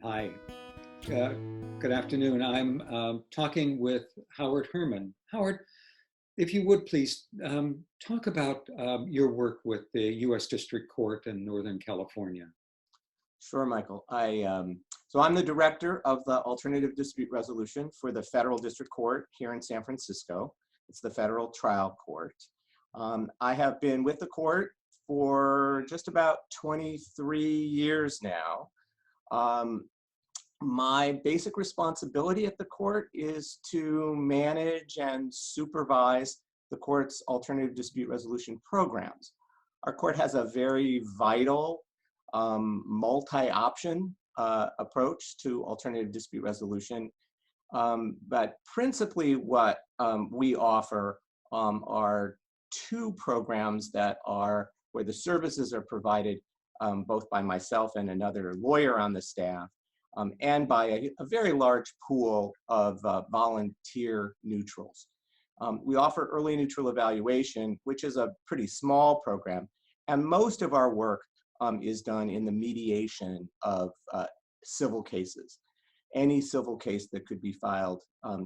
Hi, uh, good afternoon. I'm talking with Howard Herman. Howard, if you would please talk about your work with the U.S. District Court in Northern California. Sure, Michael. So I'm the director of the Alternative Dispute Resolution for the Federal District Court here in San Francisco. It's the federal trial court. I have been with the court for just about 23 years now. My basic responsibility at the court is to manage and supervise the court's alternative dispute resolution programs. Our court has a very vital multi-option approach to alternative dispute resolution. But principally what we offer are two programs that are where the services are provided both by myself and another lawyer on the staff, and by a very large pool of volunteer neutrals. We offer early neutral evaluation, which is a pretty small program, and most of our work is done in the mediation of civil cases, any civil case that could be filed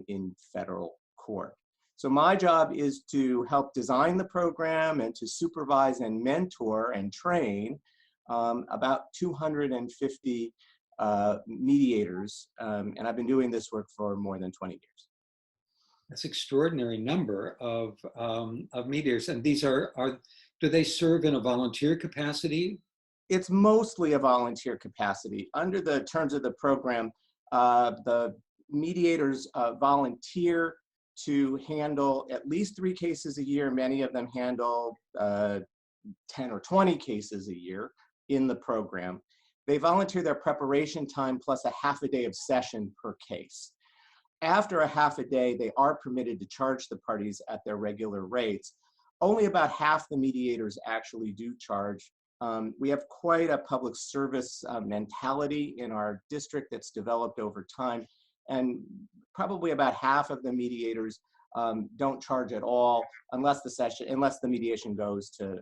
in federal court. So my job is to help design the program and to supervise and mentor and train about 250 mediators, and I've been doing this work for more than 20 years. That's an extraordinary number of mediators, and these do they serve in a volunteer capacity? It's mostly a volunteer capacity. Under the terms of the program, the mediators volunteer to handle at least 3 cases a year. Many of them handle 10 or 20 cases a year in the program. They volunteer their preparation time plus a half a day of session per case. After a half a day, they are permitted to charge the parties at their regular rates. Only about half the mediators actually do charge. We have quite a public service mentality in our district that's developed over time, and probably about half of the mediators don't charge at all unless the mediation goes to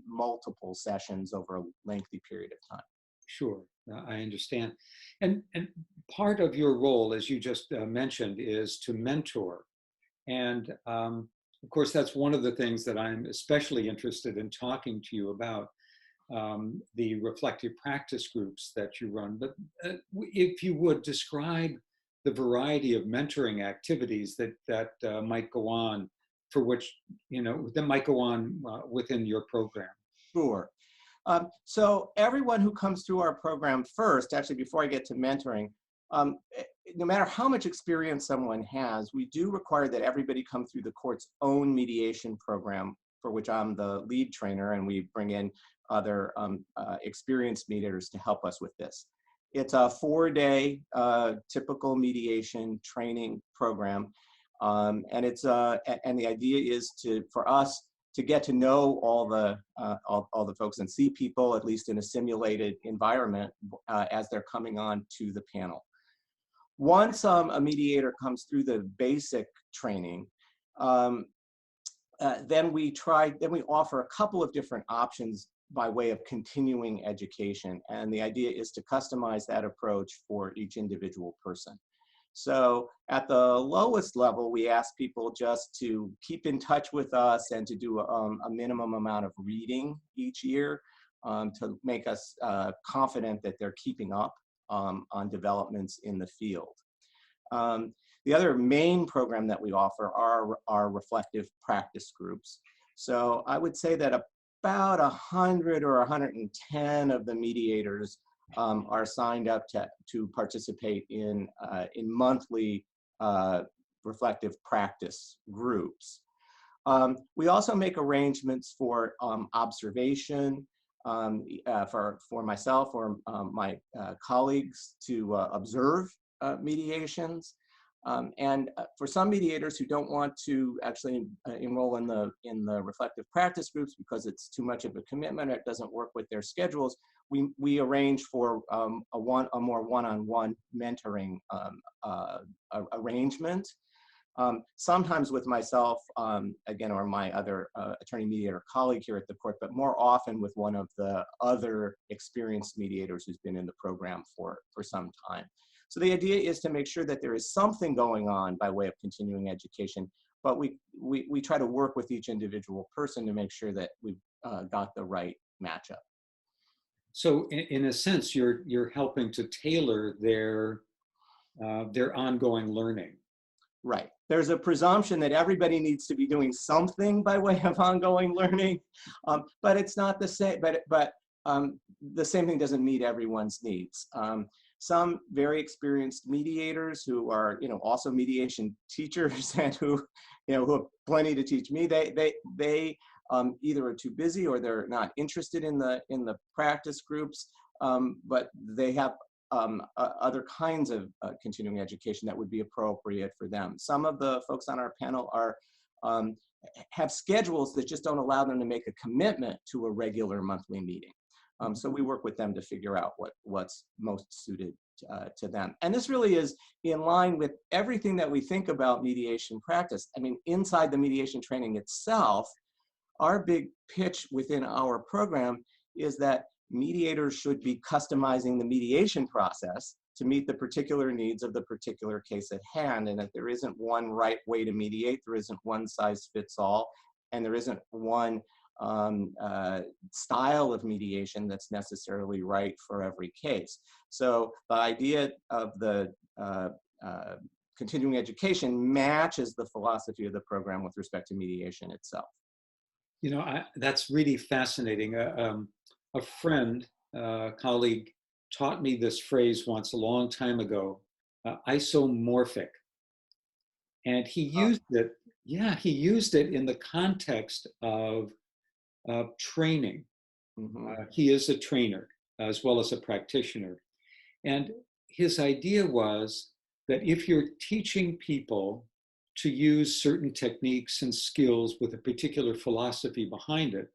multiple sessions over a lengthy period of time. Sure, I understand. And part of your role, as you just mentioned, is to mentor. And of course, that's one of the things that I'm especially interested in talking to you about, the reflective practice groups that you run. But if you would describe the variety of mentoring activities that might go on, for which, that might go on within your program. Sure. So everyone who comes through our program first, actually before I get to mentoring, no matter how much experience someone has, we do require that everybody come through the court's own mediation program, for which I'm the lead trainer, and we bring in other experienced mediators to help us with this. It's a 4-day typical mediation training program, and the idea is for us to get to know all the folks and see people, at least in a simulated environment, as they're coming on to the panel. Once a mediator comes through the basic training, then we offer a couple of different options by way of continuing education, and the idea is to customize that approach for each individual person. So at the lowest level, we ask people just to keep in touch with us and to do a minimum amount of reading each year to make us confident that they're keeping up on developments in the field. The other main program that we offer are our reflective practice groups. So I would say that about 100 or 110 of the mediators are signed up to participate in monthly reflective practice groups. We also make arrangements for observation for myself or my colleagues to observe mediations. And for some mediators who don't want to actually enroll in the reflective practice groups because it's too much of a commitment or it doesn't work with their schedules, we arrange for a more one-on-one mentoring arrangement. sometimes with myself, again, or my other attorney mediator colleague here at the court, but more often with one of the other experienced mediators who's been in the program for some time. So the idea is to make sure that there is something going on by way of continuing education, but we try to work with each individual person to make sure that we've got the right matchup. So in a sense, you're helping to tailor their ongoing learning. Right. There's a presumption that everybody needs to be doing something by way of ongoing learning, but it's not the same. But the same thing doesn't meet everyone's needs. Some very experienced mediators who are, also mediation teachers and who have plenty to teach me. They either are too busy or they're not interested in the practice groups, but they have other kinds of continuing education that would be appropriate for them. Some of the folks on our panel are have schedules that just don't allow them to make a commitment to a regular monthly meeting. So we work with them to figure out what's most suited to them. And this really is in line with everything that we think about mediation practice. I mean, inside the mediation training itself, our big pitch within our program is that mediators should be customizing the mediation process to meet the particular needs of the particular case at hand, and that there isn't one right way to mediate, there isn't one size fits all, and there isn't one style of mediation that's necessarily right for every case. So the idea of the continuing education matches the philosophy of the program with respect to mediation itself. That's really fascinating. A friend, colleague, taught me this phrase once a long time ago, isomorphic. And he used it, he used it in the context of training. He is a trainer as well as a practitioner. And his idea was that if you're teaching people to use certain techniques and skills with a particular philosophy behind it,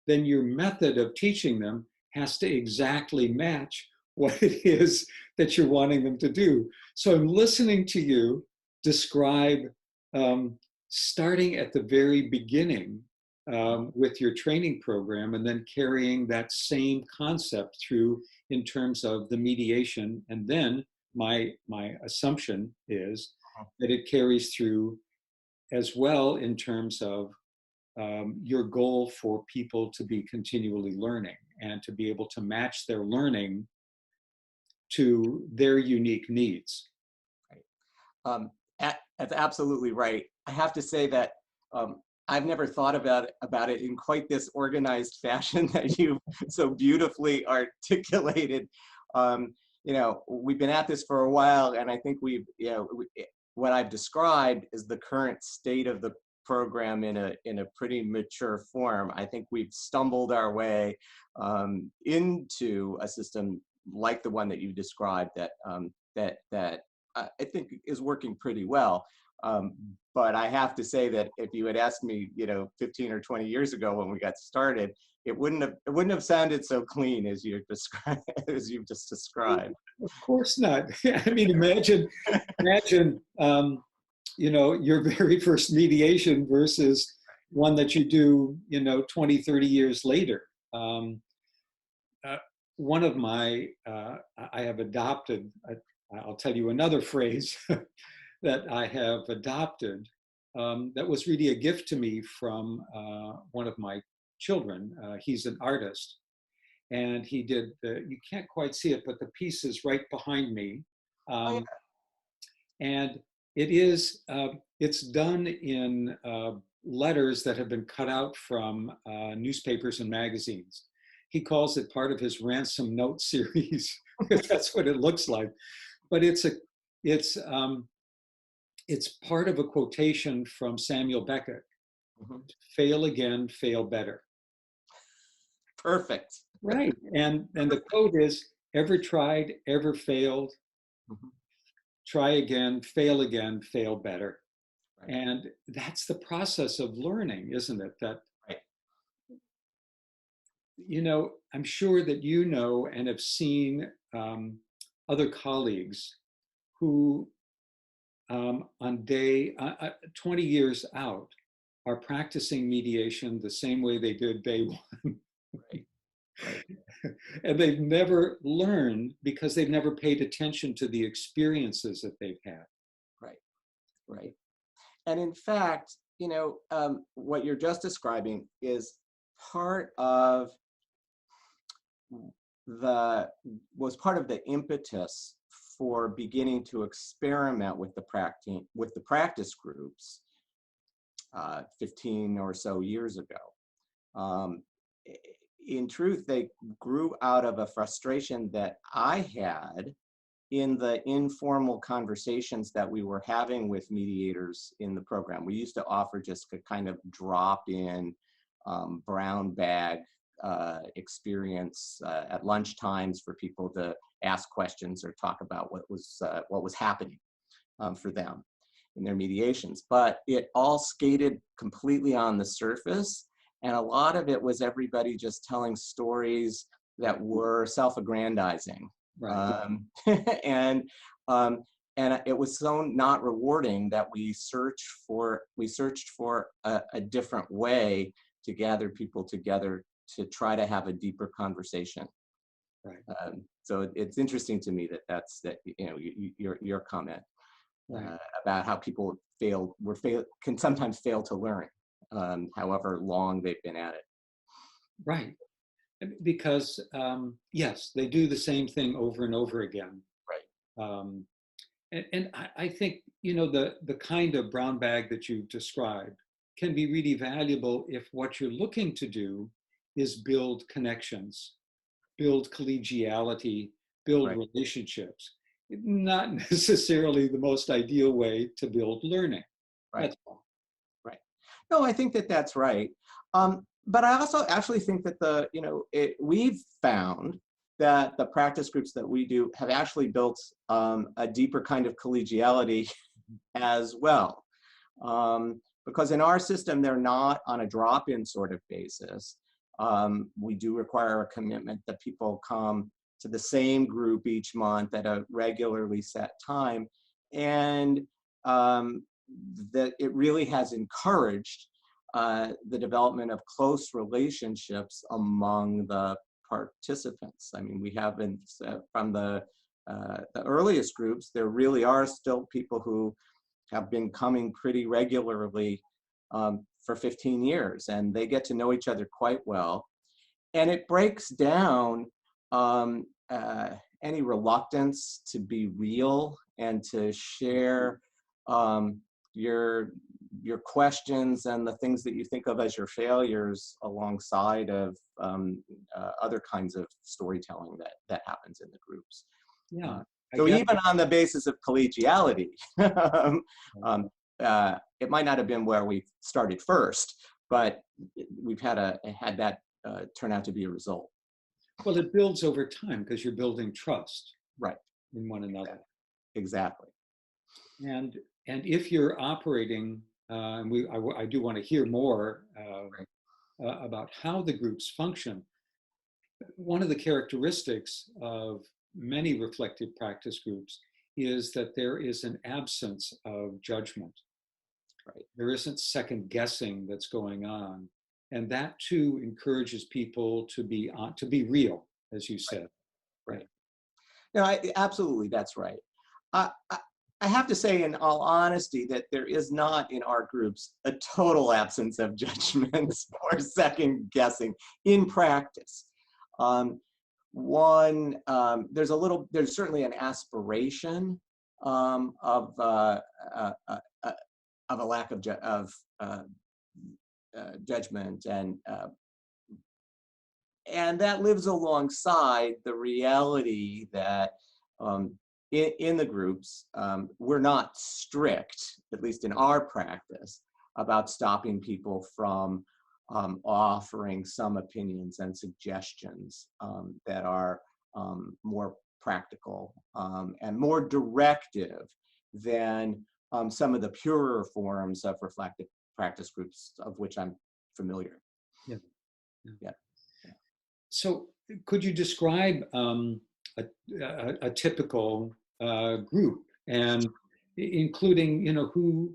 then your method of teaching them has to exactly match what it is that you're wanting them to do. So I'm listening to you describe starting at the very beginning with your training program and then carrying that same concept through in terms of the mediation. And then my assumption is that it carries through as well in terms of your goal for people to be continually learning and to be able to match their learning to their unique needs. Right. That's absolutely right. I have to say that I've never thought about it in quite this organized fashion that you so beautifully articulated. We've been at this for a while, and I think what I've described is the current state of the program in a pretty mature form. I think we've stumbled our way into a system like the one that you described that I think is working pretty well. But I have to say that if you had asked me, 15 or 20 years ago when we got started, it wouldn't have sounded so clean as you've just described. Of course not. I mean, imagine, your very first mediation versus one that you do, 20, 30 years later. One of my, I have adopted, I'll tell you another phrase that I have adopted that was really a gift to me from one of my children. He's an artist, and he did, you can't quite see it, but the piece is right behind me. And it is, it's done in letters that have been cut out from newspapers and magazines. He calls it part of his ransom note series, because that's what it looks like. But it's part of a quotation from Samuel Beckett. Fail again, fail better. Perfect. Right. And the quote is, ever tried, ever failed, try again, fail better. Right. And that's the process of learning, isn't it? That, right. I'm sure that and have seen other colleagues who on day 20 years out are practicing mediation the same way they did day one. Right. Right. And they've never learned because they've never paid attention to the experiences that they've had. Right. Right. And in fact, what you're just describing is part of part of the impetus for beginning to experiment with the practice groups 15 or so years ago. In truth, they grew out of a frustration that I had in the informal conversations that we were having with mediators in the program. We used to offer just a kind of drop-in brown bag experience at lunch times for people to ask questions or talk about what was happening for them in their mediations. But it all skated completely on the surface, and a lot of it was everybody just telling stories that were self-aggrandizing. Right. And it was so not rewarding that we searched for a different way to gather people together to try to have a deeper conversation. Right. So it's interesting to me that's your comment about how people can sometimes fail to learn, however long they've been at it. Right. Because yes, they do the same thing over and over again. Right. And I think, the kind of brown bag that you described can be really valuable if what you're looking to do is build connections, build collegiality, build Right. relationships. Not necessarily the most ideal way to build learning. Right. That's all. Right. No, I think that's right. But I also actually think that we've found that the practice groups that we do have actually built a deeper kind of collegiality as well. Because in our system, they're not on a drop-in sort of basis. We do require a commitment that people come to the same group each month at a regularly set time. And that it really has encouraged the development of close relationships among the participants. I mean, we have been from the earliest groups, there really are still people who have been coming pretty regularly for 15 years, and they get to know each other quite well. And it breaks down any reluctance to be real and to share your questions and the things that you think of as your failures alongside of other kinds of storytelling that happens in the groups. Yeah. So even on the basis of collegiality, it might not have been where we started first, but we've had that turn out to be a result. Well, it builds over time because you're building trust, right, in one another. Exactly. And if you're operating, and I do want to hear more about how the groups function. One of the characteristics of many reflective practice groups is that there is an absence of judgment. Right. There isn't second guessing that's going on. And that too encourages people to be real, as you said. Right. No, absolutely, that's right. I have to say, in all honesty, that there is not in our groups a total absence of judgments or second guessing in practice. There's certainly an aspiration of a lack of judgment, and that lives alongside the reality that in the groups, we're not strict, at least in our practice, about stopping people from offering some opinions and suggestions that are more practical and more directive than some of the purer forms of reflective practice groups of which I'm familiar. Yeah. So could you describe a typical group and including, who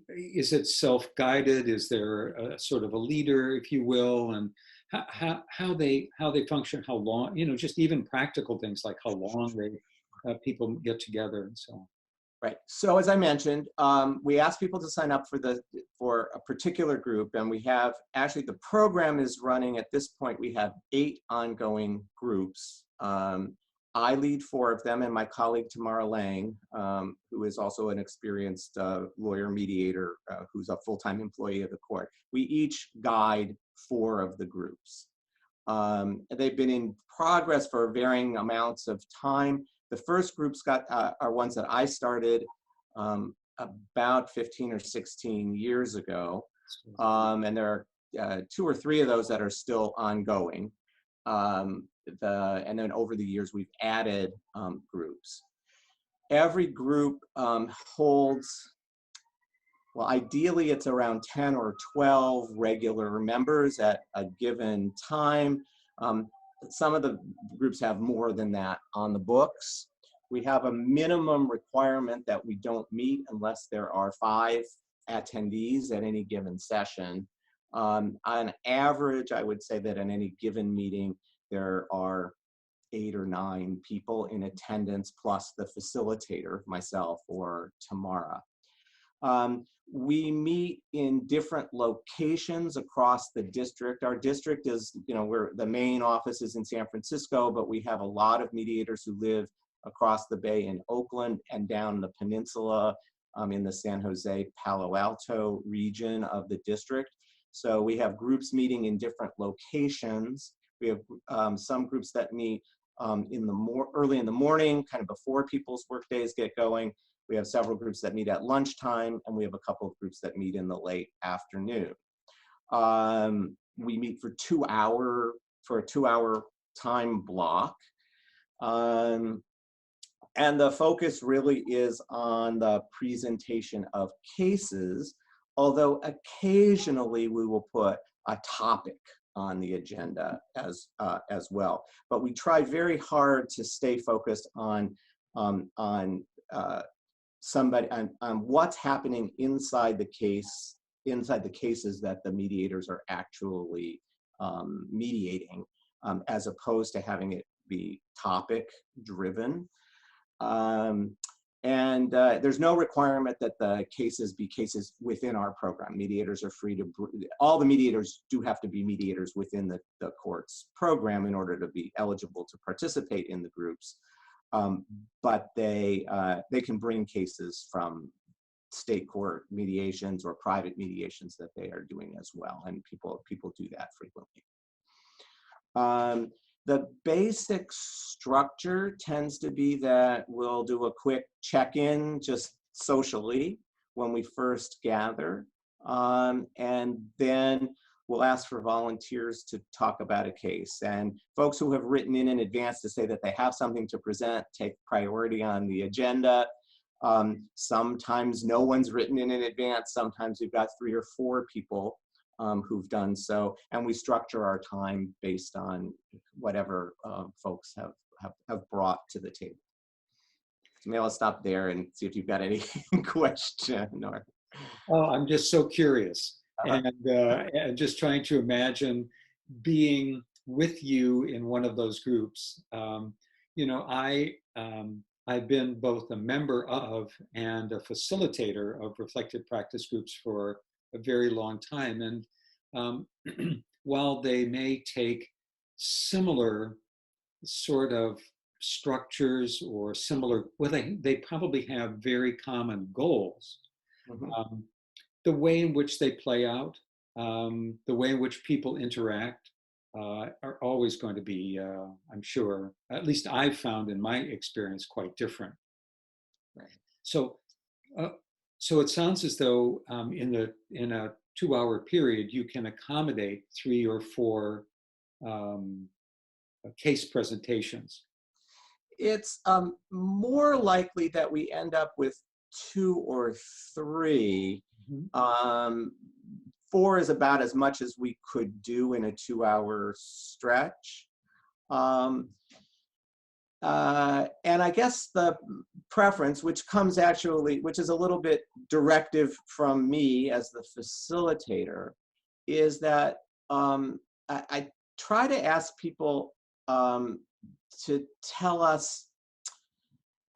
is it self-guided? Is there a sort of a leader, if you will, and how they function, how long, just even practical things like how long people get together and so on. Right. So as I mentioned, we asked people to sign up for a particular group, and we have actually the program is running at this point. We have 8 ongoing groups. I lead 4 of them, and my colleague Tamara Lang, who is also an experienced lawyer mediator, who's a full-time employee of the court. We each guide 4 of the groups. They've been in progress for varying amounts of time. The first groups are ones that I started about 15 or 16 years ago, and there are 2 or 3 of those that are still ongoing. And then over the years, we've added groups. Every group holds, well, ideally it's around 10 or 12 regular members at a given time. Some of the groups have more than that on the books. We have a minimum requirement that we don't meet unless there are 5 attendees at any given session. On average, I would say that in any given meeting, there are 8 or 9 people in attendance, plus the facilitator, myself or Tamara. We meet in different locations across the district. Our district is, the main office is in San Francisco, but we have a lot of mediators who live across the bay in Oakland and down the peninsula in the San Jose, Palo Alto region of the district. So we have groups meeting in different locations. We have some groups that meet early in the morning, kind of before people's work days get going. We have several groups that meet at lunchtime, and we have a couple of groups that meet in the late afternoon. We meet for a 2-hour time block. And the focus really is on the presentation of cases, although occasionally we will put a topic on the agenda as well. But we try very hard to stay focused on what's happening inside the cases that the mediators are actually mediating, as opposed to having it be topic driven. There's no requirement that the cases be cases within our program. Mediators are free to, all the mediators do have to be mediators within the court's program in order to be eligible to participate in the groups. But they can bring cases from state court mediations or private mediations that they are doing as well, and people do that frequently. The basic structure tends to be that we'll do a quick check-in just socially when we first gather, and then we'll ask for volunteers to talk about a case. And folks who have written in advance to say that they have something to present take priority on the agenda. Sometimes no one's written in advance. Sometimes we've got 3 or 4 people who've done so, and we structure our time based on whatever folks have brought to the table. So maybe I'll stop there and see if you've got any question. Or... Oh, I'm just so curious, and just trying to imagine being with you in one of those groups. I've been both a member of and a facilitator of reflective practice groups for a very long time. And while they may take similar sort of structures or similar, well, they probably have very common goals. Mm-hmm. The way in which they play out, the way in which people interact are always going to be, I'm sure, at least I've found in my experience, quite different. Right. So it sounds as though in a 2-hour period, you can accommodate 3 or 4 case presentations. It's more likely that we end up with 2 or 3. Mm-hmm. 4 is about as much as we could do in a 2-hour stretch. And I guess the preference, which comes actually, which is a little bit directive from me as the facilitator, is that I try to ask people to tell us,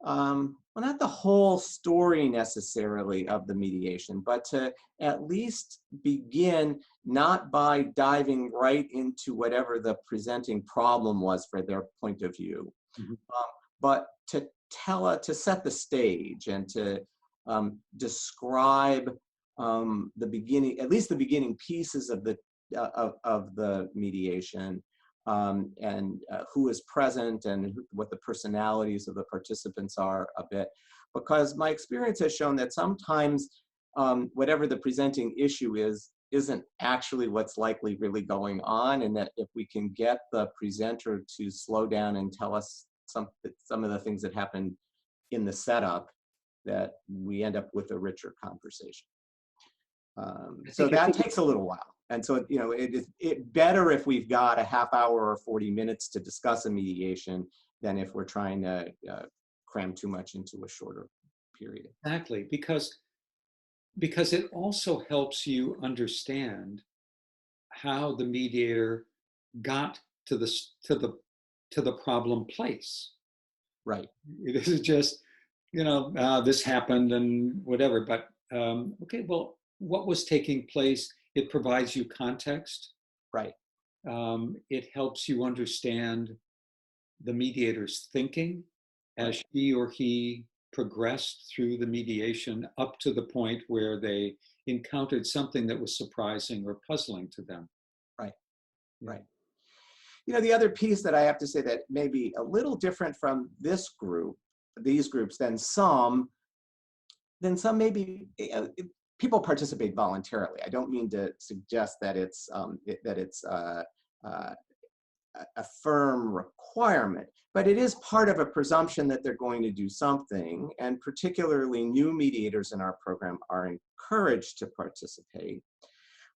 well, not the whole story necessarily of the mediation, but to at least begin not by diving right into whatever the presenting problem was for their point of view, Mhm. but to to set the stage and to describe the beginning, at least the beginning pieces of the mediation, and who is present and what the personalities of the participants are a bit. Because my experience has shown that sometimes whatever the presenting issue is, isn't actually what's likely really going on, and that if we can get the presenter to slow down and tell us some of the things that happened in the setup, that we end up with a richer conversation. So that takes a little while. And so, you know, it's better if we've got a half hour or 40 minutes to discuss a mediation than if we're trying to cram too much into a shorter period. Exactly, because it also helps you understand how the mediator got to the problem place. Right. This is just, this happened and whatever. But okay, well, what was taking place? It provides you context. Right. It helps you understand the mediator's thinking as Right. she or he progressed through the mediation up to the point where they encountered something that was surprising or puzzling to them. Right. Yeah. Right. You know, the other piece that I have to say that may be a little different from this group, these groups, than some maybe people participate voluntarily. I don't mean to suggest that it's a firm requirement, but it is part of a presumption that they're going to do something, and particularly new mediators in our program are encouraged to participate.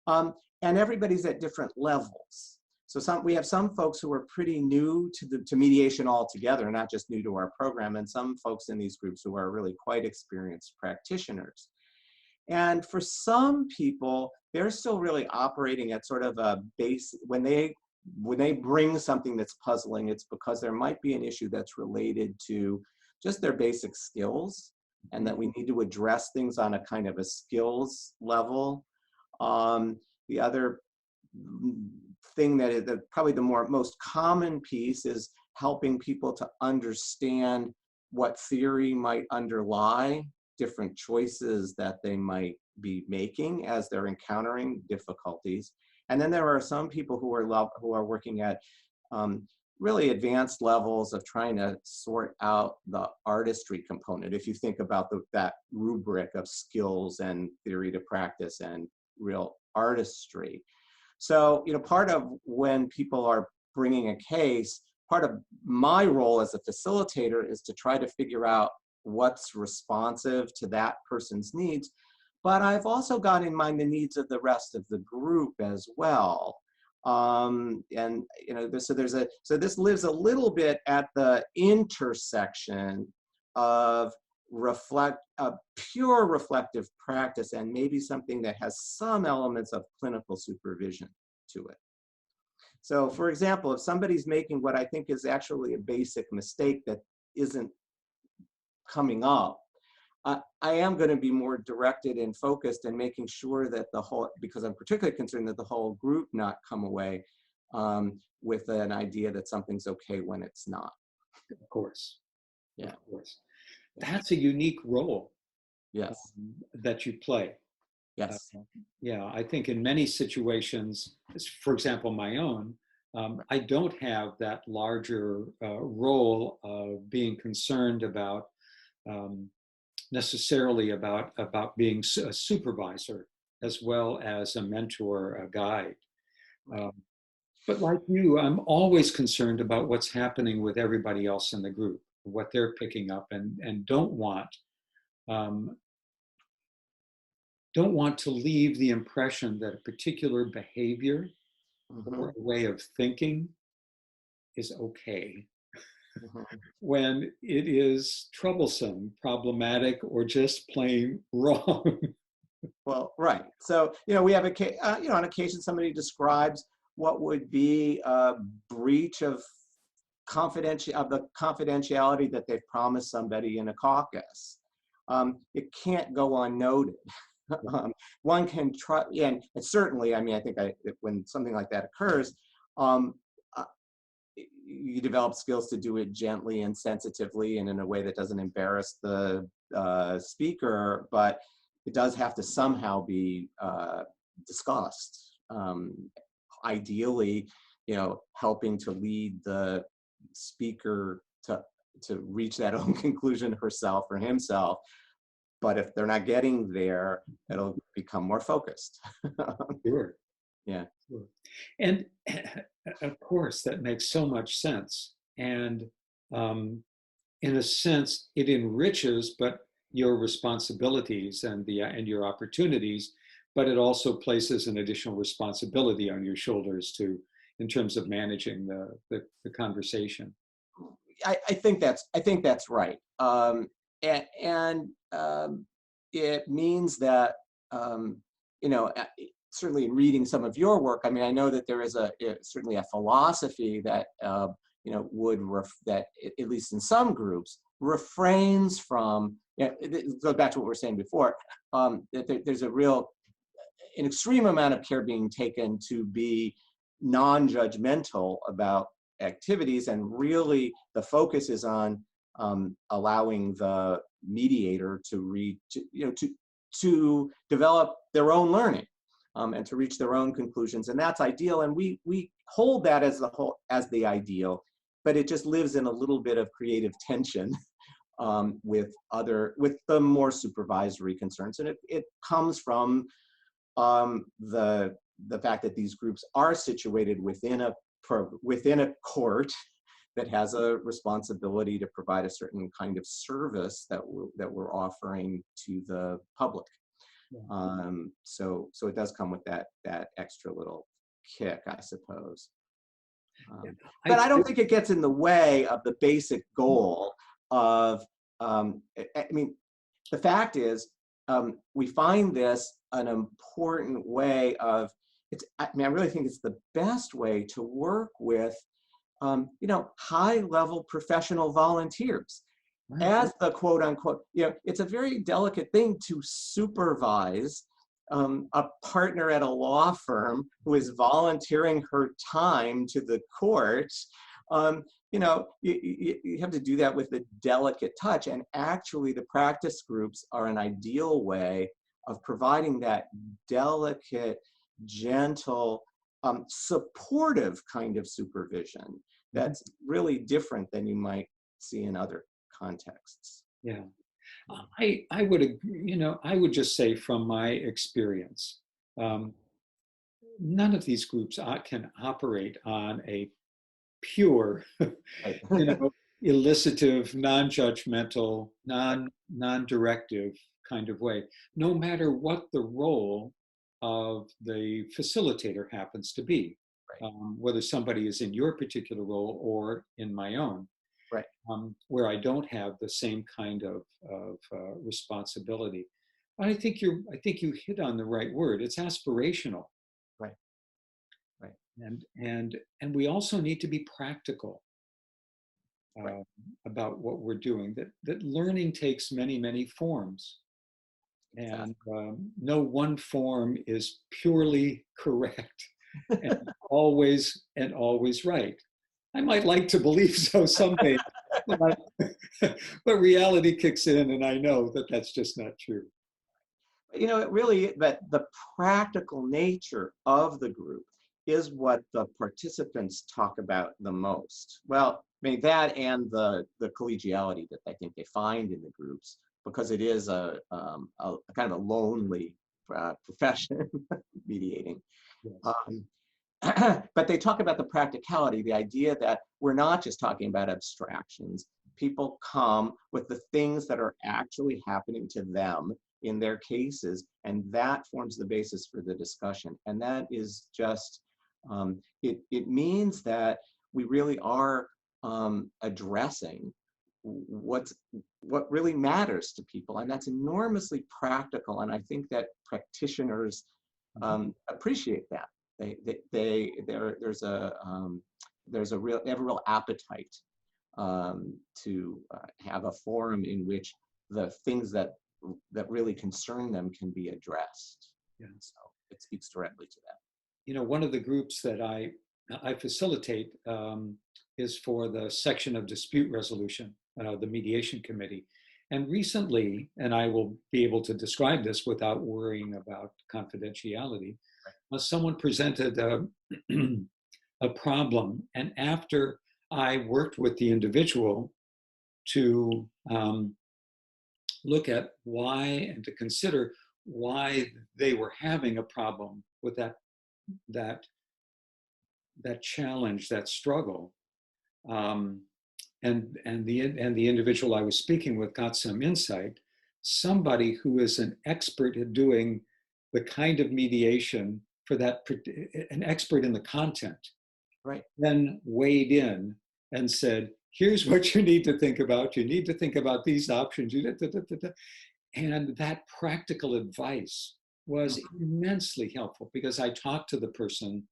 And everybody's at different levels. So we have some folks who are pretty new to mediation altogether, not just new to our program, and some folks in these groups who are really quite experienced practitioners. And for some people, they're still really operating at sort of a base. When they bring something that's puzzling, it's because there might be an issue that's related to just their basic skills, and that we need to address things on a kind of a skills level. The other thing that is probably the most common piece is helping people to understand what theory might underlie different choices that they might be making as they're encountering difficulties. And then there are some people who are working at really advanced levels of trying to sort out the artistry component. If you think about that rubric of skills and theory to practice and real artistry. So, you know, part of when people are bringing a case, part of my role as a facilitator is to try to figure out what's responsive to that person's needs. But I've also got in mind the needs of the rest of the group as well. And you know, so this lives a little bit at the intersection of pure reflective practice and maybe something that has some elements of clinical supervision to it. So, for example, if somebody's making what I think is actually a basic mistake that isn't coming up, I am going to be more directed and focused and making sure that because I'm particularly concerned that the whole group not come away with an idea that something's okay when it's not. Of course. Yeah. Of course. That's a unique role. Yes. That you play. Yes. Yeah, I think in many situations, for example, my own, I don't have that larger role of being concerned about necessarily about being a supervisor as well as a mentor, a guide. But like you, I'm always concerned about what's happening with everybody else in the group, what they're picking up, and don't want to leave the impression that a particular behavior or a way of thinking is okay. Mhm. when it is troublesome, problematic, or just plain wrong. Well, right. So, we have on occasion somebody describes what would be a breach of the confidentiality that they've promised somebody in a caucus. It can't go unnoted. One can try, and certainly, I mean, I think when something like that occurs, um, uh, you develop skills to do it gently and sensitively and in a way that doesn't embarrass the speaker, but it does have to somehow be discussed. Ideally, helping to lead the speaker to reach that own conclusion herself or himself. But if they're not getting there, it'll become more focused. Sure. Yeah. Sure. And of course, that makes so much sense. And in a sense, it enriches, but your responsibilities and your opportunities, but it also places an additional responsibility on your shoulders in terms of managing the conversation. I think that's right. And it means that you know uh, certainly in reading some of your work, I mean, I know that there is certainly a philosophy that that at least in some groups refrains from. It goes back to what we were saying before. That there's an extreme amount of care being taken to be non-judgmental about activities, and really the focus is on allowing the mediator to develop their own learning, and to reach their own conclusions, and that's ideal. And we hold that as the ideal, but it just lives in a little bit of creative tension with the more supervisory concerns, and it comes from the fact that these groups are situated within a court that has a responsibility to provide a certain kind of service that we're offering to the public. Yeah. So it does come with that extra little kick, I suppose. Yeah. But I don't think it gets in the way of the basic goal of. I mean, the fact is, we find this an important way of. I mean, I really think it's the best way to work with, high-level professional volunteers Right. as the quote unquote. It's a very delicate thing to supervise a partner at a law firm who is volunteering her time to the court. You have to do that with a delicate touch, and actually the practice groups are an ideal way of providing that delicate, gentle, supportive kind of supervision that's really different than you might see in other contexts. Yeah. I would agree, I would just say from my experience, um, none of these groups can operate on a pure, Right. elicitive, non-judgmental, non-directive kind of way, no matter what the role of the facilitator happens to be, Right. whether somebody is in your particular role or in my own, Right. where I don't have the same kind of responsibility. But I think you hit on the right word. It's aspirational, Right. Right. and we also need to be practical Right. uh, about what we're doing. That learning takes many forms, Exactly. and no one form is purely correct and always right. I might like to believe so someday, but, but reality kicks in, and I know that that's just not true. It really, that the practical nature of the group is what the participants talk about the most. Well, I mean, that and the collegiality that I think they find in the groups, because it is a kind of a lonely profession, mediating. Yes. Um, but they talk about the practicality, the idea that we're not just talking about abstractions. People come with the things that are actually happening to them in their cases, and that forms the basis for the discussion. And that is just, it means that we really are addressing what really matters to people, and that's enormously practical. And I think that practitioners appreciate that. There's a real appetite to have a forum in which the things that really concern them can be addressed. Yeah. So it speaks directly to that. You know, one of the groups that I facilitate is for the section of dispute resolution, the mediation committee. And recently, and I will be able to describe this without worrying about confidentiality, someone presented a problem, and after I worked with the individual to look at why and to consider why they were having a problem with that challenge, that struggle, and the individual I was speaking with got some insight. Somebody who is an expert at doing the kind of mediation for that, an expert in the content, right, then weighed in and said, here's what you need to think about. You need to think about these options. And that practical advice was immensely helpful, because I talked to the person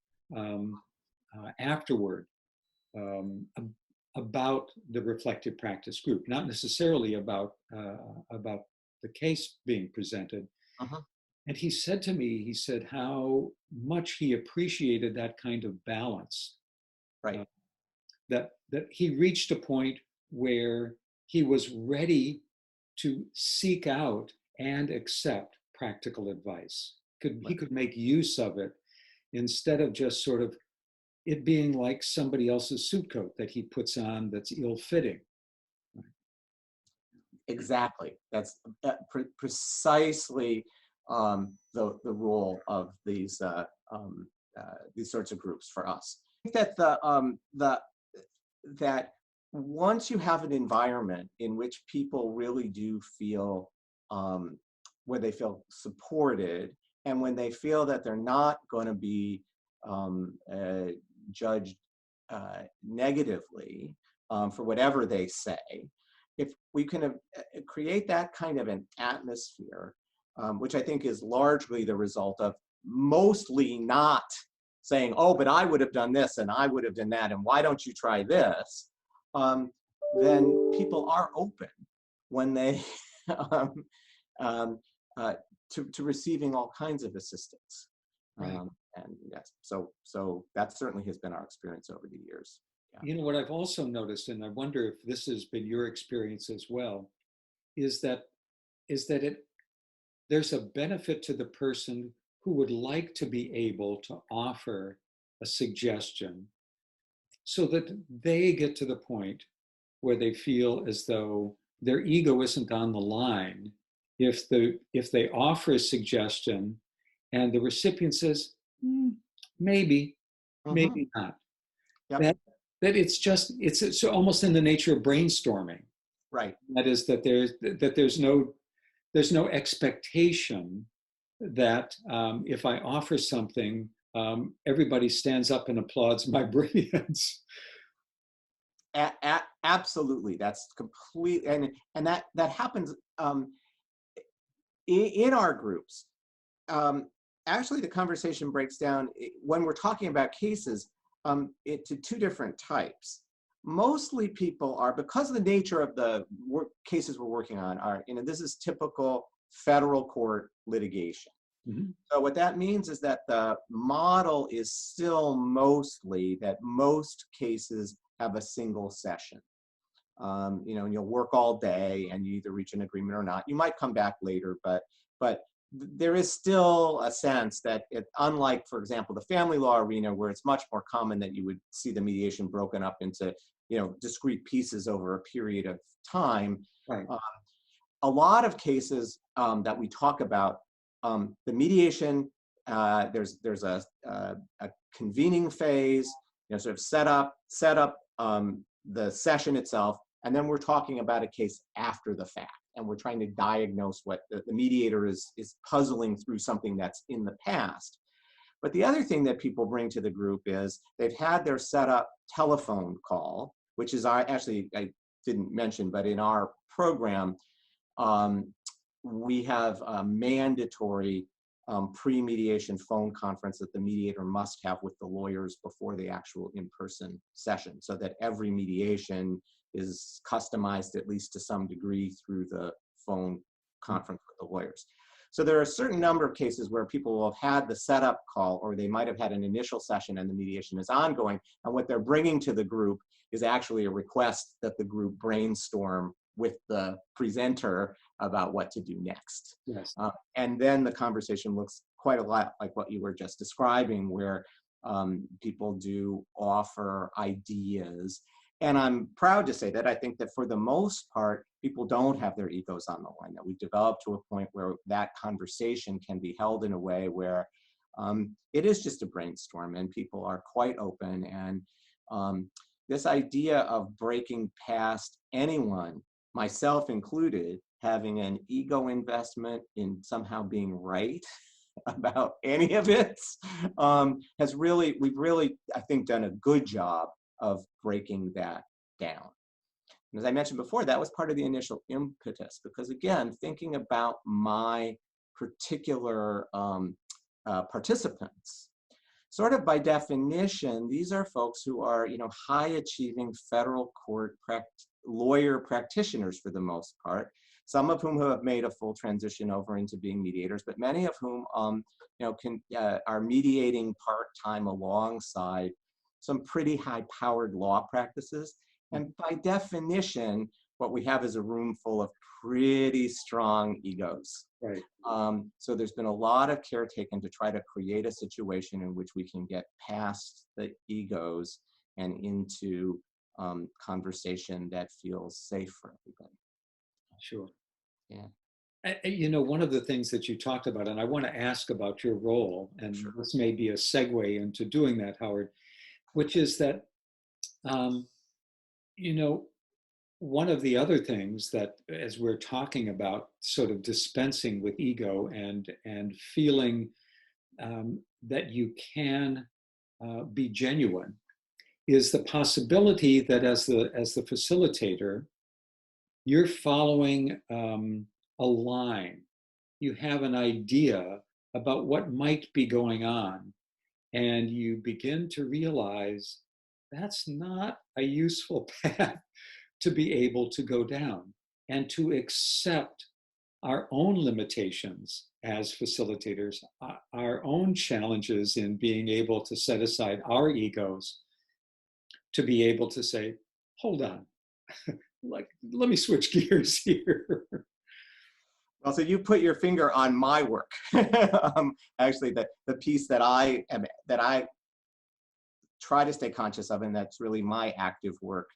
afterward about the reflective practice group, not necessarily about the case being presented. And he said to me, he said how much he appreciated that kind of balance. Right. That he reached a point where he was ready to seek out and accept practical advice. He could make use of it instead of just sort of it being like somebody else's suit coat that he puts on that's ill-fitting. Exactly. That's precisely the role of these sorts of groups for us. I think that that once you have an environment in which people really do feel where they feel supported, and when they feel that they're not going to be judged negatively for whatever they say, if we can create that kind of an atmosphere, which I think is largely the result of mostly not saying, oh, but I would have done this and I would have done that, and why don't you try this? Then people are open when they to receiving all kinds of assistance. Right. And yes, so that certainly has been our experience over the years. Yeah. You know, what I've also noticed, and I wonder if this has been your experience as well, is that there's a benefit to the person who would like to be able to offer a suggestion so that they get to the point where they feel as though their ego isn't on the line if they offer a suggestion and the recipient says, maybe, maybe not. Yep. That it's almost in the nature of brainstorming. Right. That is that there's no expectation that if I offer something, everybody stands up and applauds my brilliance. Absolutely, that's complete, and that happens in our groups. Actually, the conversation breaks down when we're talking about cases to two different types. Mostly people are, because of the nature of the cases we're working on, are, this is typical federal court litigation. So what that means is that the model is still mostly that most cases have a single session. And you'll work all day and you either reach an agreement or not. You might come back later, but there is still a sense that unlike, for example, the family law arena, where it's much more common that you would see the mediation broken up into, discrete pieces over a period of time. Right. A lot of cases that we talk about, the mediation, there's a convening phase, sort of set up the session itself, and then we're talking about a case after the fact, and we're trying to diagnose what the mediator is puzzling through something that's in the past. But the other thing that people bring to the group is they've had their set up telephone call which is I didn't mention, but in our program, we have a mandatory pre-mediation phone conference that the mediator must have with the lawyers before the actual in-person session, so that every mediation is customized at least to some degree through the phone conference with the lawyers. So there are a certain number of cases where people will have had the setup call, or they might have had an initial session and the mediation is ongoing, and what they're bringing to the group is actually a request that the group brainstorm with the presenter about what to do next. Yes. And then the conversation looks quite a lot like what you were just describing, where people do offer ideas. And I'm proud to say that I think that for the most part, people don't have their egos on the line, that we've developed to a point where that conversation can be held in a way where it is just a brainstorm and people are quite open. And this idea of breaking past anyone, myself included, having an ego investment in somehow being right about any of it, we've really, I think, done a good job of breaking that down. And as I mentioned before, that was part of the initial impetus, because again, thinking about my particular participants, sort of by definition, these are folks who are, high achieving federal court lawyer practitioners for the most part, some of whom have made a full transition over into being mediators, but many of whom are mediating part-time alongside some pretty high-powered law practices. And by definition, what we have is a room full of pretty strong egos. Right. So there's been a lot of care taken to try to create a situation in which we can get past the egos and into conversation that feels safe for everybody. Sure. Yeah. One of the things that you talked about, and I want to ask about your role, and Sure. this may be a segue into doing that, Howard, which is that, one of the other things that, as we're talking about sort of dispensing with ego and feeling that you can be genuine, is the possibility that as the facilitator, you're following a line. You have an idea about what might be going on, and you begin to realize that's not a useful path to be able to go down, and to accept our own limitations as facilitators, our own challenges in being able to set aside our egos, to be able to say, hold on, let me switch gears here. Well, so you put your finger on my work. Actually, the piece that I try to stay conscious of, and that's really my active work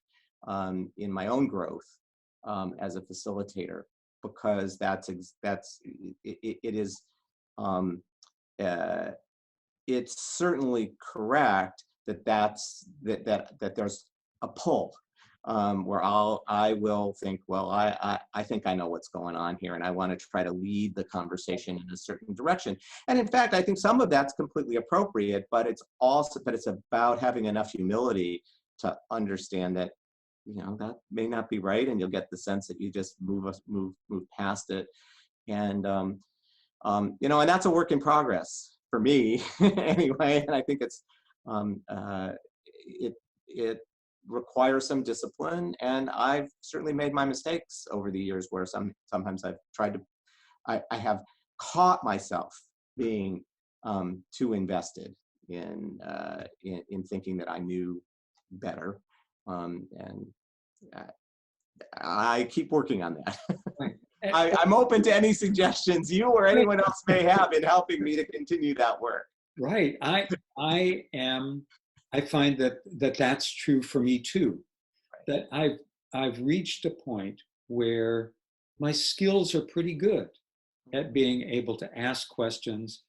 in my own growth as a facilitator, because it's certainly correct that there's a pull where I will think, well, I think I know what's going on here, and I want to try to lead the conversation in a certain direction. And in fact, I think some of that's completely appropriate, but it's about having enough humility to understand that, that may not be right, and you'll get the sense that you just move past it. And and that's a work in progress for me anyway. And I think it requires some discipline, and I've certainly made my mistakes over the years where sometimes I've tried to, I have caught myself being too invested in thinking that I knew better, and I keep working on that. Right. I'm open to any suggestions you or anyone else may have in helping me to continue that work. Right. I find that that's true for me too. That I've reached a point where my skills are pretty good at being able to ask questions.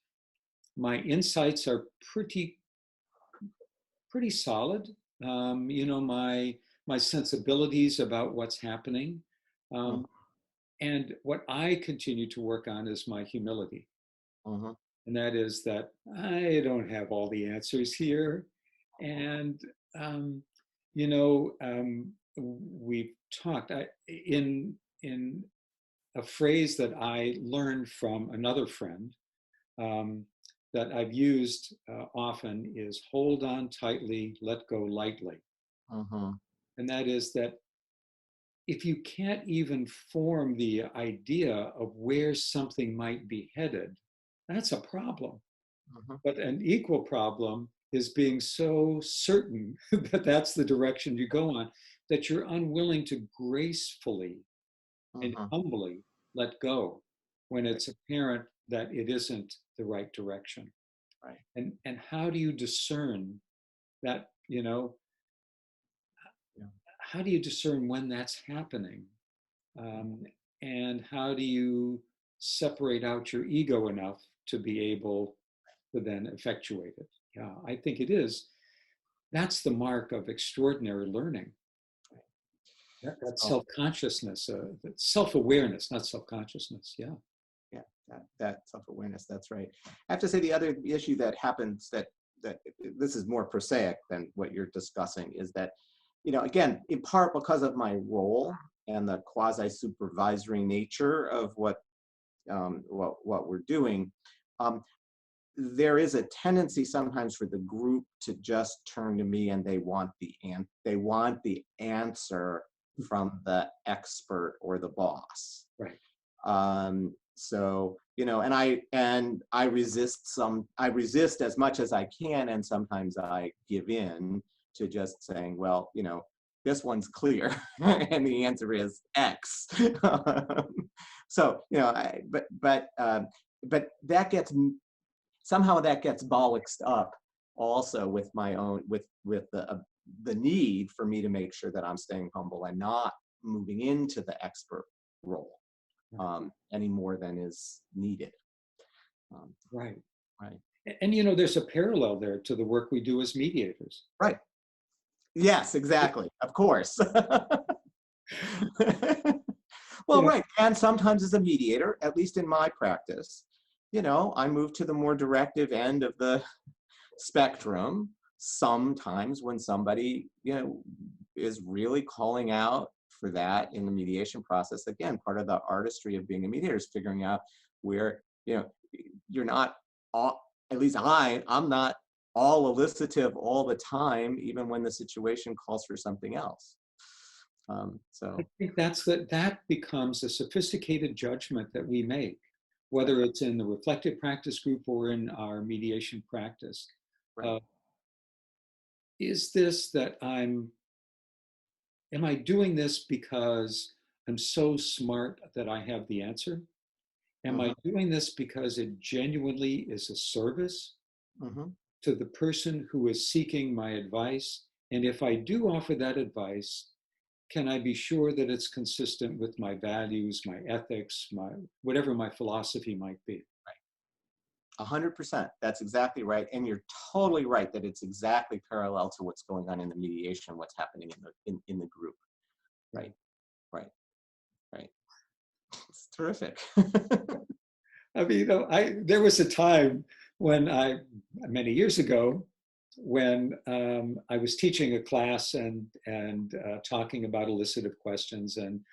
My insights are pretty solid. My sensibilities about what's happening. And what I continue to work on is my humility. And that is that I don't have all the answers here. And, You know, we've talked in a phrase that I learned from another friend, um, that I've used often is hold on tightly, let go lightly. Mhm. And that is that if you can't even form the idea of where something might be headed, that's a problem. Mhm. But an equal problem is being so certain that that's the direction you go on, that you're unwilling to gracefully and Mhm. humbly let go when Right. it's apparent that it isn't the right direction. Right. And how do you discern that, you know, Yeah. how do you discern when that's happening? Um, and how do you separate out your ego enough to be able to then effectuate it? Yeah, I think it is. That's the mark of extraordinary learning. That Oh, self-consciousness, self-awareness, not self-consciousness. Yeah. yeah. That self-awareness. That's right. I have to say the other issue that happens that this is more prosaic than what you're discussing is that, again, in part because of my role and the quasi-supervisory nature of what we're doing, um, there is a tendency sometimes for the group to just turn to me and they want the answer from the expert or the boss. Right. So, I resist as much as I can, and sometimes I give in to just saying, well, this one's clear, and the answer is X. So, but somehow that gets bollocksed up also with my own with the need for me to make sure that I'm staying humble and not moving into the expert role any more than is needed. Um, Right. right. And there's a parallel there to the work we do as mediators. Right. Yes, exactly. Of course. You Well, know, right. And sometimes as a mediator, at least in my practice, I move to the more directive end of the spectrum sometimes when somebody, is really calling out for that in the mediation process. Again, part of the artistry of being a mediator is figuring out where, you're not all, at least I'm not all elicitive all the time, even when the situation calls for something else. I So, think that becomes a sophisticated judgment that we make, right, whether it's in the reflective practice group or in our mediation practice. right. Uh, is this that am I doing this because I'm so smart that I have the answer? Am I Hmm. doing this because it genuinely is a service Hmm. to the person who is seeking my advice? And if I do offer that advice, can I be sure that it's consistent with my values, my ethics, my whatever my philosophy might be? 100%. That's exactly right. And you're totally right that it's exactly parallel to what's going on in the mediation, what's happening in the group. Right, right, right. It's terrific. I mean, there was a time when many years ago, when I was teaching a class and talking about elicitive questions and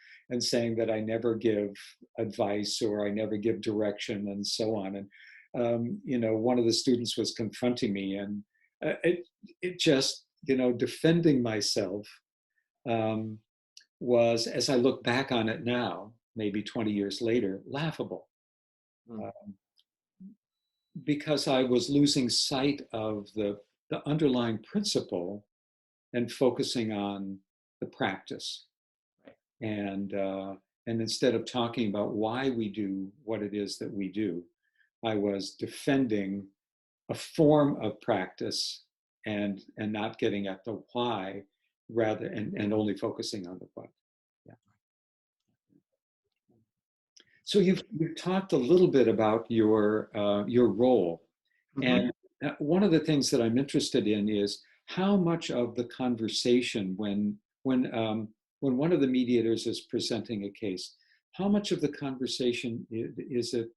saying that I never give advice or I never give direction and so on. And one of the students was confronting me, and it just defending myself um, was, as I look back on it now, maybe 20 years later, laughable. Mm. Um, because I was losing sight of the underlying principle and focusing on the practice. Right. And instead of talking about why we do what it is that we do, I was defending a form of practice and not getting at the why rather and only focusing on the what. Yeah. So you've talked a little bit about your role, Mhm. and one of the things that I'm interested in is how much of the conversation when one of the mediators is presenting a case, how much of the conversation is it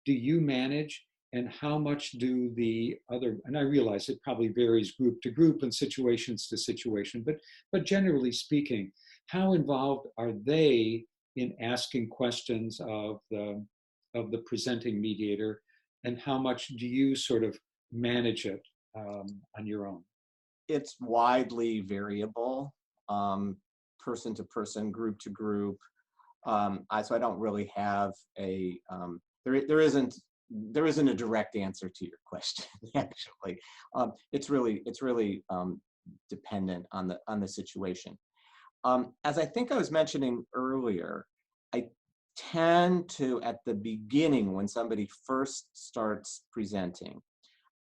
do you manage, and how much do the other, and I realize it probably varies group to group and situations to situation, but generally speaking, how involved are they in asking questions of the presenting mediator, and how much do you sort of manage it on your own? It's widely variable, person to person, group to group. So I don't really have a there isn't a direct answer to your question. Actually, it's really dependent on the situation. As I think I was mentioning earlier, I tend to, at the beginning, when somebody first starts presenting,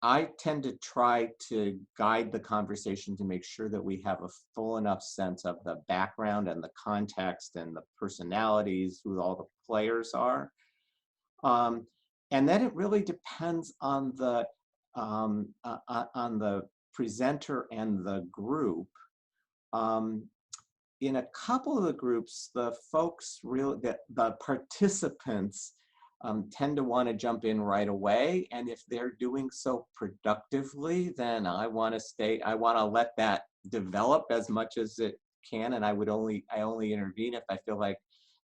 I tend to try to guide the conversation to make sure that we have a full enough sense of the background and the context and the personalities, who all the players are. And then it really depends on the presenter and the group. In a couple of the groups, the folks really, the participants tend to want to jump in right away. And if they're doing so productively, then I want to let that develop as much as it can. And I only intervene if I feel like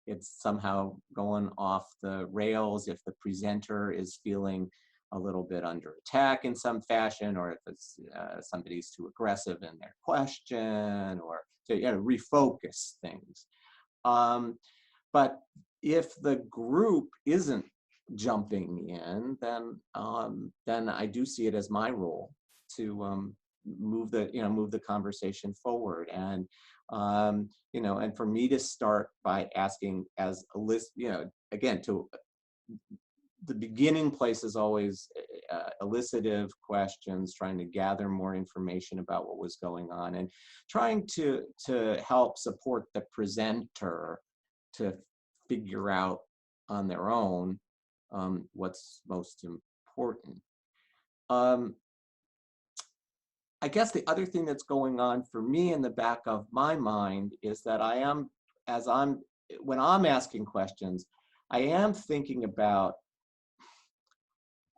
it's somehow going off the rails, if the presenter is feeling a little bit under attack in some fashion, or if it's somebody's too aggressive in their question, or to refocus things. But if the group isn't jumping in, then I do see it as my role to move the conversation forward, and and for me to start by asking as a list, again, to the beginning place is always elicitive questions, trying to gather more information about what was going on, and trying to help support the presenter to figure out on their own what's most important. I guess the other thing that's going on for me in the back of my mind is that when I'm asking questions, I am thinking about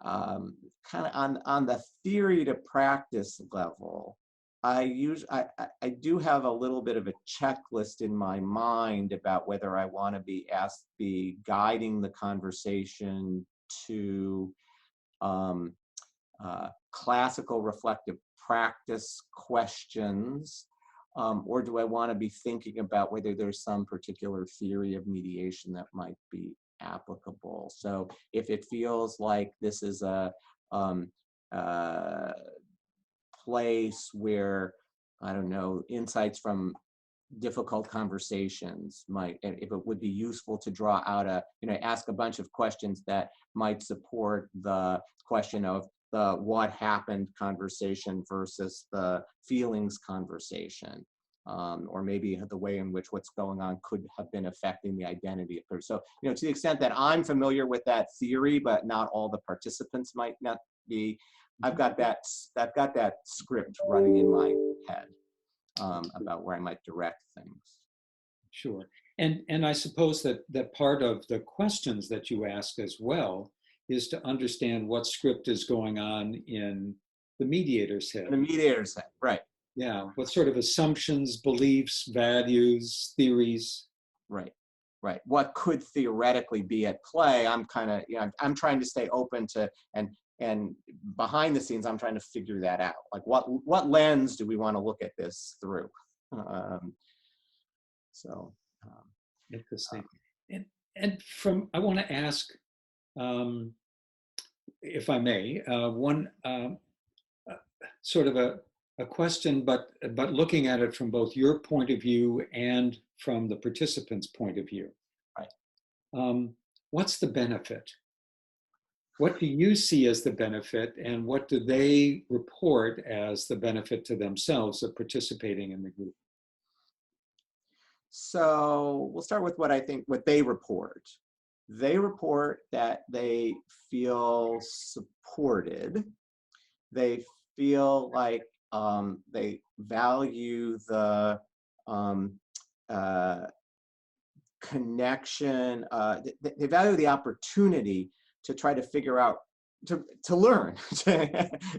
kind of on the theory to practice level. I do have a little bit of a checklist in my mind about whether I want to be guiding the conversation to classical reflective practice questions, or do I want to be thinking about whether there's some particular theory of mediation that might be applicable. So if it feels like this is a place where, I don't know, insights from difficult conversations if it would be useful to draw out ask a bunch of questions that might support the question of the what happened conversation versus the feelings conversation, or maybe the way in which what's going on could have been affecting the identity of her. So, to the extent that I'm familiar with that theory, but not all the participants might not be, I've got that script running in my head about where I might direct things. Sure. And I suppose that part of the questions that you ask as well is to understand what script is going on in the mediator's head. The mediator's head, right. Yeah, what sort of assumptions, beliefs, values, theories. Right. What could theoretically be at play? I'm kind of, I'm trying to stay open to, and behind the scenes, I'm trying to figure that out. Like what lens do we want to look at this through? Interesting. And I want to ask, if I may, one sort of a question, but looking at it from both your point of view and from the participant's point of view. Right. What's the benefit? What do you see as the benefit, and what do they report as the benefit to themselves of participating in the group? So we'll start with what they report. They report that they feel supported. They feel like they value the connection. They value the opportunity to try to figure out to learn.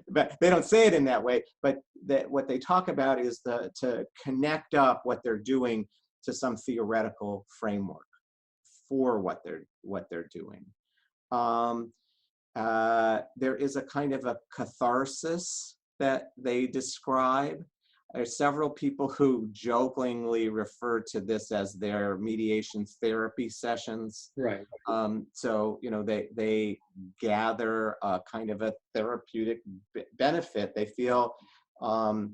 But they don't say it in that way, but that what they talk about is to connect up what they're doing to some theoretical framework for what they're doing. There is a kind of a catharsis that they describe. There's several people who jokingly refer to this as their mediation therapy sessions. Right. So, they gather a kind of a therapeutic benefit. They feel like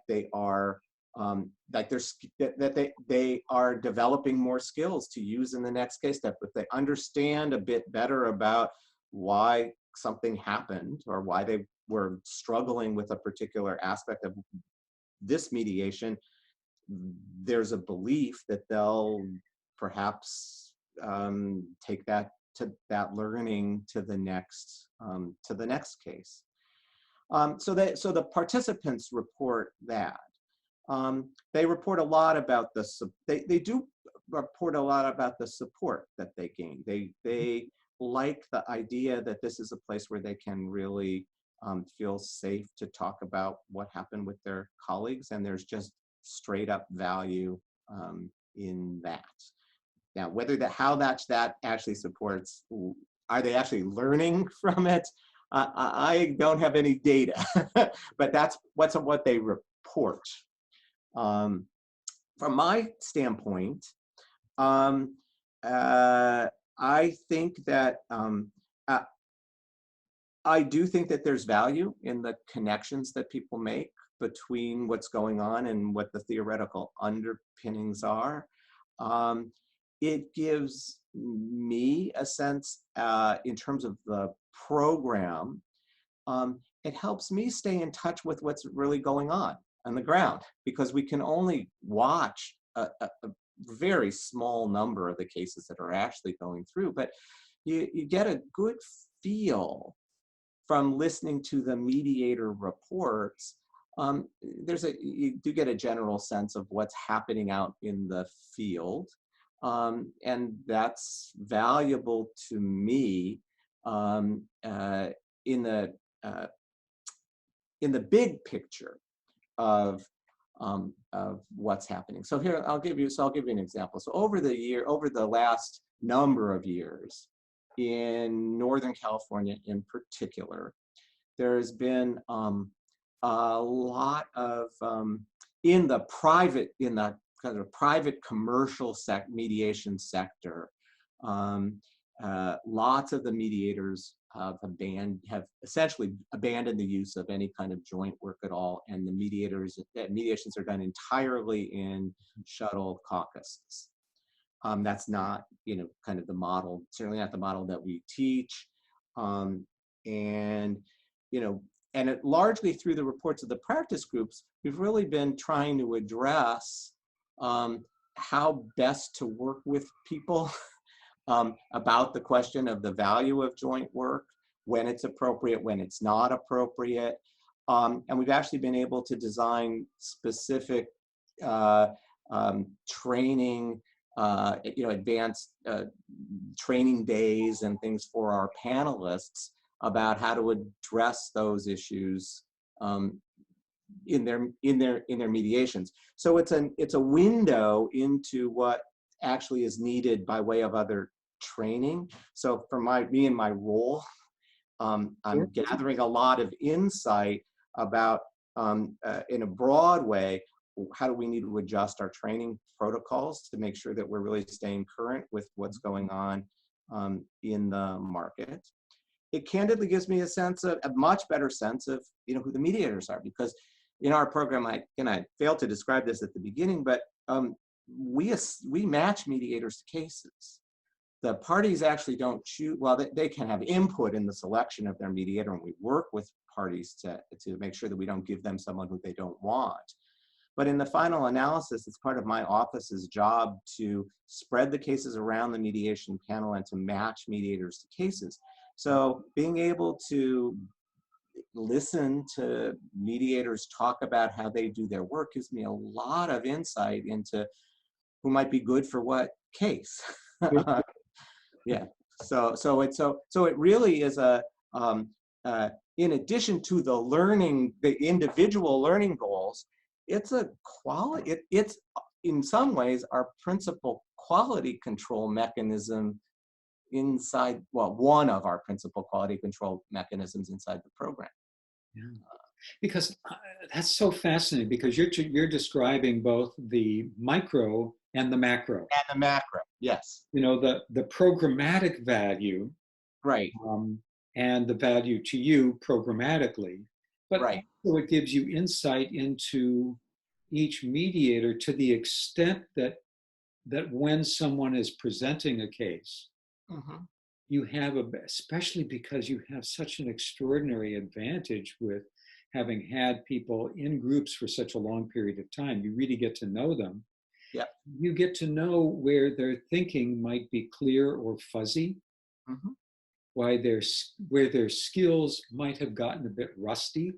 they are like they are developing more skills to use in the next case step. If they understand a bit better about why something happened or why they were struggling with a particular aspect of this mediation, there's a belief that they'll perhaps take that learning to the next case. So the participants report that. They report a lot about they do report a lot about the support that they gain. They like the idea that this is a place where they can really feel safe to talk about what happened with their colleagues, and there's just straight up value in that. Now, how that actually supports, are they actually learning from it? I don't have any data, but that's what they report. From my standpoint, I think that I do think that there's value in the connections that people make between what's going on and what the theoretical underpinnings are. It gives me a sense in terms of the program. It helps me stay in touch with what's really going on the ground, because we can only watch a very small number of the cases that are actually going through, but you get a good feel from listening to the mediator reports. You do get a general sense of what's happening out in the field, and that's valuable to me in the big picture of what's happening. So here I'll give you an example. So over the last number of years, in Northern California in particular, there's been a lot of in the kind of private commercial mediation sector. Lots of the mediators have essentially abandoned the use of any kind of joint work at all, and the mediations are done entirely in shuttle caucuses. That's not, kind of the model, certainly not the model that we teach. And largely through the reports of the practice groups, we've really been trying to address how best to work with people about the question of the value of joint work, when it's appropriate, when it's not appropriate. And we've actually been able to design specific training, advanced training days and things for our panelists about how to address those issues in their mediations. So it's a window into what actually is needed by way of other training. So for me and my role, I'm gathering a lot of insight about, in a broad way, how do we need to adjust our training protocols to make sure that we're really staying current with what's going on in the market. It candidly gives me a much better sense of who the mediators are, because in our program, I failed to describe this at the beginning, but we match mediators to cases. The parties actually don't choose. Well, they can have input in the selection of their mediator, and we work with parties to make sure that we don't give them someone who they don't want. But in the final analysis, it's part of my office's job to spread the cases around the mediation panel and to match mediators to cases. So being able to listen to mediators talk about how they do their work gives me a lot of insight into who might be good for what case. Yeah. So it really is a in addition to the individual learning goals, it's a quality. It's in some ways our principal quality control mechanism inside. Well, one of our principal quality control mechanisms inside the program. Yeah. Because that's so fascinating, because you're describing both the micro and the macro. And the macro, yes. You know, the programmatic value, Right. um, and the value to you programmatically, but Right. also it gives you insight into each mediator to the extent that when someone is presenting a case, Mm-hmm. you have especially because you have such an extraordinary advantage with having had people in groups for such a long period of time. You really get to know them. Yep. You get to know where their thinking might be clear or fuzzy, Mm-hmm. where their skills might have gotten a bit rusty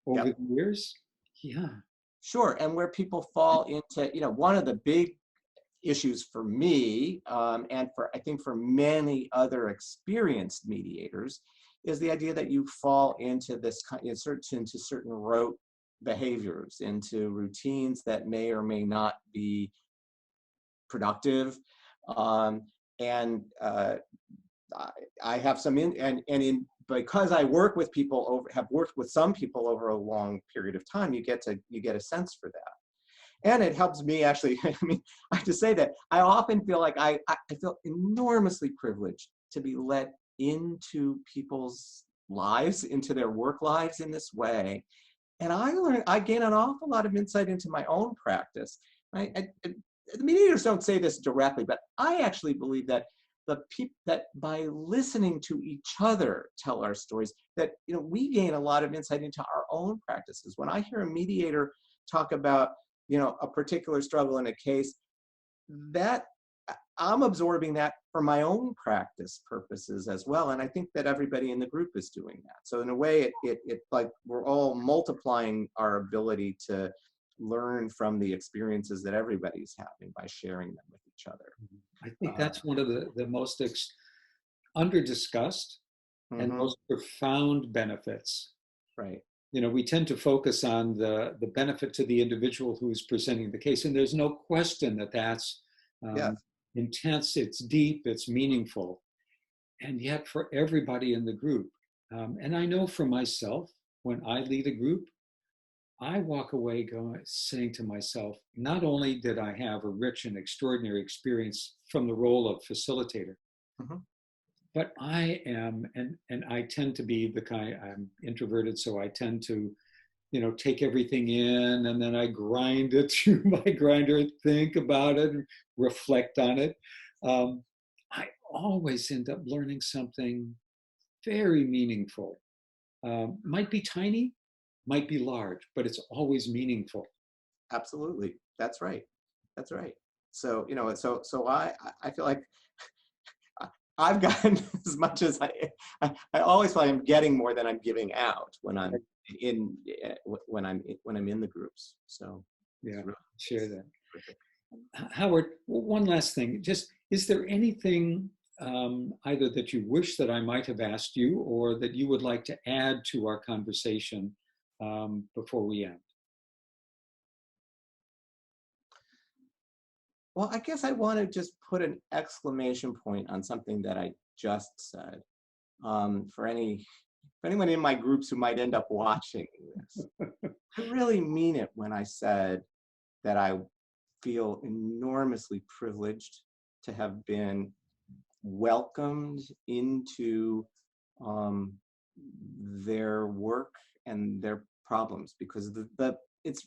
over Yep. the years. Yeah. Sure. And where people fall into, one of the big issues for me, and I think for many other experienced mediators, is the idea that you fall into into certain rote behaviors, into routines that may or may not be productive. And I have some because I work with people have worked with some people over a long period of time, you get a sense for that. And it helps me actually. I mean, I have to say that I often feel like I feel enormously privileged to be let into people's lives, into their work lives in this way. And I gain an awful lot of insight into my own practice. The mediators don't say this directly, but I actually believe that that by listening to each other tell our stories, that we gain a lot of insight into our own practices. When I hear a mediator talk about a particular struggle in a case, that I'm absorbing that for my own practice purposes as well. And I think that everybody in the group is doing that. So in a way, it like we're all multiplying our ability to learn from the experiences that everybody's having by sharing them with each other. I think that's one of the most under-discussed and Mm-hmm. most profound benefits. Right. We tend to focus on the benefit to the individual who's presenting the case, and there's no question that that's Yes. intense, it's deep, it's meaningful, and yet for everybody in the group. And I know for myself, when I lead a group, I walk away saying to myself, not only did I have a rich and extraordinary experience from the role of facilitator, Mm-hmm. but I am, and I tend to be I'm introverted, so I tend to, take everything in, and then I grind it through my grinder, think about it, reflect on it. I always end up learning something very meaningful. Might be tiny, might be large, but it's always meaningful. Absolutely. That's right. That's right. So I feel like I've gotten as much as I always feel like I'm getting more than I'm giving out when I'm in the groups. So Yeah, really, share that. terrific. Howard, one last thing. Just, is there anything either that you wish that I might have asked you, or that you would like to add to our conversation before we end? Well, I guess I want to just put an exclamation point on something that I just said. For anyone in my groups who might end up watching this, I really mean it when I said that I feel enormously privileged to have been welcomed into their work and their problems, because it's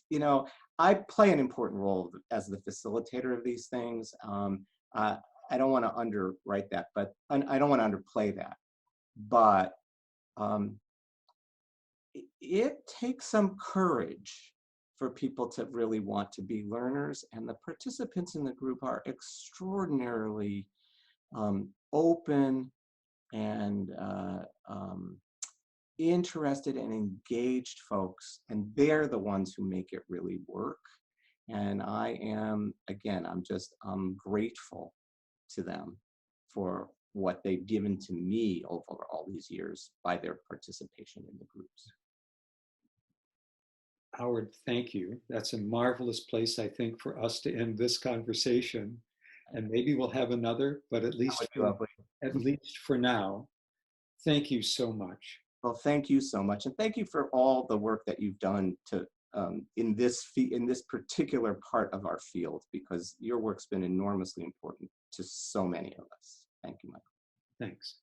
I play an important role as the facilitator of these things. I don't want to underwrite that, but I don't want to underplay that, but it takes some courage for people to really want to be learners, and the participants in the group are extraordinarily open and interested and engaged folks, and they're the ones who make it really work. And I'm grateful to them for what they've given to me over all these years by their participation in the groups. Howard, thank you. That's a marvelous place, I think, for us to end this conversation. And maybe we'll have another, but at least for now, thank you so much. Well, thank you so much, and thank you for all the work that you've done to in this particular part of our field, because your work's been enormously important to so many of us. Thank you, Michael. Thanks.